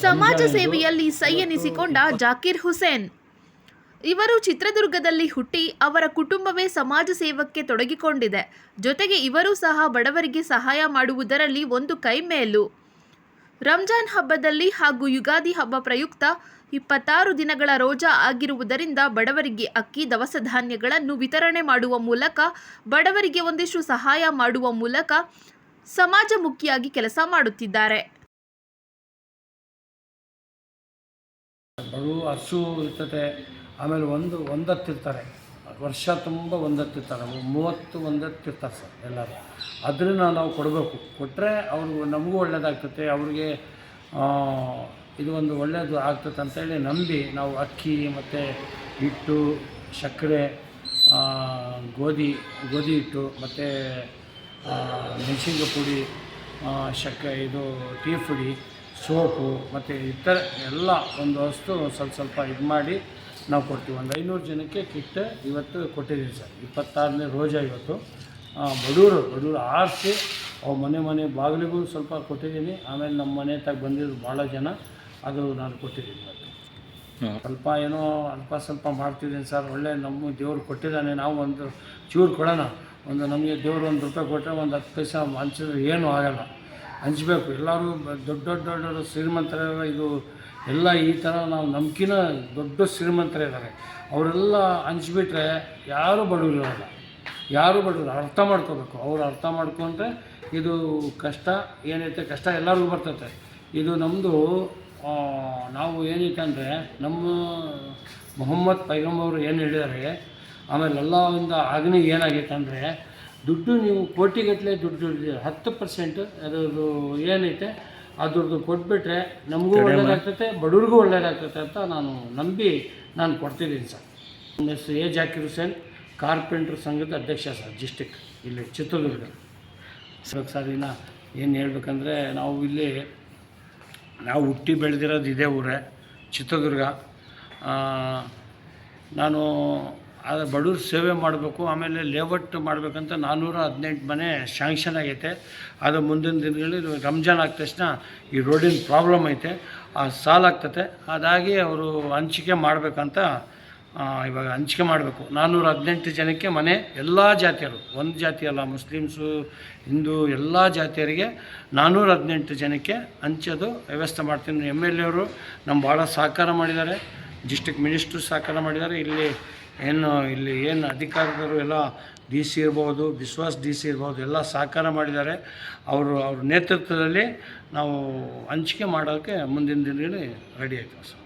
ಸಮಾಜ ಸೇವೆಯಲ್ಲಿ ಸೈ ಎನಿಸಿಕೊಂಡ ಜಾಕಿರ್ ಹುಸೇನ್. ಇವರು ಚಿತ್ರದುರ್ಗದಲ್ಲಿ ಹುಟ್ಟಿ ಅವರ ಕುಟುಂಬವೇ ಸಮಾಜ ಸೇವಕ್ಕೆ ತೊಡಗಿಕೊಂಡಿದೆ. ಜೊತೆಗೆ ಇವರೂ ಸಹ ಬಡವರಿಗೆ ಸಹಾಯ ಮಾಡುವುದರಲ್ಲಿ ಒಂದು ಕೈಮೇಲು. ರಂಜಾನ್ ಹಬ್ಬದಲ್ಲಿ ಹಾಗೂ ಯುಗಾದಿ ಹಬ್ಬ ಪ್ರಯುಕ್ತ 26 ದಿನಗಳ ರೋಜಾ ಆಗಿರುವುದರಿಂದ ಬಡವರಿಗೆ ಅಕ್ಕಿ, ದವಸ ಧಾನ್ಯಗಳನ್ನು ವಿತರಣೆ ಮಾಡುವ ಮೂಲಕ ಬಡವರಿಗೆ ಒಂದಿಷ್ಟು ಸಹಾಯ ಮಾಡುವ ಮೂಲಕ ಸಮಾಜಮುಖಿಯಾಗಿ ಕೆಲಸ ಮಾಡುತ್ತಿದ್ದಾರೆ. ಬಡವ ಹಸು ಇರ್ತದೆ, ಆಮೇಲೆ ಒಂದತ್ತಿರ್ತಾರೆ, ವರ್ಷ ತುಂಬ ಒಂದತ್ತಿರ್ತಾರೆ, 30 ಒಂದತ್ತಿರ್ತಾರೆ ಸರ್ ಎಲ್ಲರೂ. ಅದನ್ನು ನಾವು ಕೊಡಬೇಕು. ಕೊಟ್ಟರೆ ಅವ್ರಿಗೂ ನಮಗೂ ಒಳ್ಳೆಯದಾಗ್ತದೆ, ಅವ್ರಿಗೆ ಇದು ಒಂದು ಒಳ್ಳೆಯದು ಆಗ್ತದೆ ಅಂತೇಳಿ ನಂಬಿ ನಾವು ಅಕ್ಕಿ ಮತ್ತು ಹಿಟ್ಟು, ಸಕ್ಕರೆ, ಗೋಧಿ ಹಿಟ್ಟು ಮತ್ತು ಮೆಣಸಿನ್ಕಾಯಿ ಪುಡಿ, ಇದು ಟೀ ಪುಡಿ, ಸೋಪು ಮತ್ತು ಇತರ ಎಲ್ಲ ಒಂದು ವಸ್ತು ಸ್ವಲ್ಪ ಇದು ಮಾಡಿ ನಾವು ಕೊಡ್ತೀವಿ. ಒಂದು 500 ಜನಕ್ಕೆ ಕಿಟ್ ಇವತ್ತು ಕೊಟ್ಟಿದ್ದೀವಿ ಸರ್. 26ನೇ ರೋಜಾ ಇವತ್ತು. ಬಡವರು ಆರಿಸಿ ಅವ್ರ ಮನೆ ಬಾಗಿಲಿಗೂ ಸ್ವಲ್ಪ ಕೊಟ್ಟಿದ್ದೀನಿ. ಆಮೇಲೆ ನಮ್ಮ ಮನೆ ತಗ ಬಂದಿದ್ದು ಭಾಳ ಜನ, ಅದು ನಾನು ಕೊಟ್ಟಿದ್ದೀನಿ ಇವತ್ತು. ಸ್ವಲ್ಪ ಏನೋ ಸ್ವಲ್ಪ ಮಾಡ್ತಿದ್ದೀನಿ ಸರ್. ಒಳ್ಳೆ ನಮ್ಮ ದೇವ್ರು ಕೊಟ್ಟಿದ್ದಾನೆ, ನಾವು ಒಂದು ಚೂರು ಕೊಡೋಣ. ನಮಗೆ ದೇವರು ₹1 ಕೊಟ್ಟರೆ ಒಂದು 10 ಪೈಸೆ ಹಂಚಿದ್ರೆ ಏನೂ ಆಗೋಲ್ಲ. ಹಂಚಬೇಕು. ಎಲ್ಲರೂ ದೊಡ್ಡ ಶ್ರೀಮಂತರೆಲ್ಲ ಇದು ಎಲ್ಲ ಈ ಥರ ನಾವು ನಮ್ಕಿನ ದೊಡ್ಡ ಶ್ರೀಮಂತರಿದ್ದಾರೆ. ಅವರೆಲ್ಲ ಹಂಚ್ಬಿಟ್ರೆ ಯಾರೂ ಬಡವರಿರೋಲ್ಲ, ಅರ್ಥ ಮಾಡ್ಕೋಬೇಕು. ಅವ್ರು ಅರ್ಥ ಮಾಡ್ಕೊಂಡ್ರೆ ಇದು ಕಷ್ಟ ಏನೈತೆ, ಕಷ್ಟ ಎಲ್ಲರಿಗೂ ಬರ್ತೈತೆ. ಇದು ನಮ್ಮದು ನಾವು ಏನೈತೆ ಅಂದರೆ ನಮ್ಮ ಮೊಹಮ್ಮದ್ ಪೈಗಂಬರು ಏನು ಹೇಳಿದ್ದಾರೆ. ಆಮೇಲೆ ಎಲ್ಲರಿಂದ ಆಜ್ಞೆ ಏನಾಗೈತೆ ಅಂದರೆ, ದುಡ್ಡು ನೀವು ಕೋಟಿಗಟ್ಟಲೆ ದುಡ್ಡು 10% ಅದರದ್ದು ಏನೈತೆ ಅದ್ರದ್ದು ಕೊಟ್ಬಿಟ್ರೆ ನಮಗೂ ಒಳ್ಳೆಯದಾಗ್ತೈತೆ, ಬಡವ್ರಿಗೂ ಒಳ್ಳೆಯದಾಗ್ತೈತೆ ಅಂತ ನಾನು ನಂಬಿ ನಾನು ಕೊಡ್ತಿದ್ದೀನಿ ಸರ್. ನನ್ನ ಹೆಸರು ಜಾಕಿರ್ ಹುಸೇನ್, ಕಾರ್ಪೆಂಟ್ರ್ ಸಂಘದ ಅಧ್ಯಕ್ಷ ಸರ್, ಡಿಸ್ಟಿಕ್ ಇಲ್ಲಿ ಚಿತ್ರದುರ್ಗ. ಸರ್ ಇನ್ನು ಏನು ಹೇಳ್ಬೇಕಂದ್ರೆ, ನಾವು ಹುಟ್ಟಿ ಬೆಳೆದಿರೋದು ಇದೇ ಊರೇ ಚಿತ್ರದುರ್ಗ. ನಾನು ಬಡವ್ರ ಸೇವೆ ಮಾಡಬೇಕು, ಆಮೇಲೆ ಲೇಔಟ್ ಮಾಡಬೇಕಂತ 418 ಮನೆ ಶಾಂಕ್ಷನ್ ಆಗೈತೆ. ಅದು ಮುಂದಿನ ದಿನಗಳಲ್ಲಿ ರಂಜಾನ್ ಆದ ತಕ್ಷಣ ಈ ರೋಡಿನ ಪ್ರಾಬ್ಲಮ್ ಐತೆ, ಸಾಲ ಆಗ್ತದೆ. ಅದಾಗಿ ಅವರು ಹಂಚಿಕೆ ಮಾಡಬೇಕಂತ ಇವಾಗ ಹಂಚಿಕೆ ಮಾಡಬೇಕು. 418 ಜನಕ್ಕೆ ಮನೆ, ಎಲ್ಲ ಜಾತಿಯರು, ಒಂದು ಜಾತಿ ಅಲ್ಲ, ಮುಸ್ಲಿಮ್ಸು, ಹಿಂದೂ ಎಲ್ಲ ಜಾತಿಯರಿಗೆ 418 ಜನಕ್ಕೆ ಹಂಚೋದು ವ್ಯವಸ್ಥೆ ಮಾಡ್ತೀನಿ. MLA ಅವರು ನಮ್ಮ ಭಾಳ ಸಹಕಾರ ಮಾಡಿದ್ದಾರೆ, ಡಿಸ್ಟ್ರಿಕ್ಟ್ ಮಿನಿಸ್ಟ್ರು ಸಹಕಾರ ಮಾಡಿದ್ದಾರೆ. ಇಲ್ಲಿ ಏನು ಅಧಿಕಾರಿಗಳು ಎಲ್ಲ DC ಇರ್ಬೋದು, ವಿಶ್ವಾಸ್ DC ಇರ್ಬೋದು, ಎಲ್ಲ ಸಹಕಾರ ಮಾಡಿದ್ದಾರೆ. ಅವ್ರ ನೇತೃತ್ವದಲ್ಲಿ ನಾವು ಹಂಚಿಕೆ ಮಾಡೋಕ್ಕೆ ಮುಂದಿನ ದಿನಗಳಲ್ಲಿ ರೆಡಿ ಆಯ್ತು ಸರ್.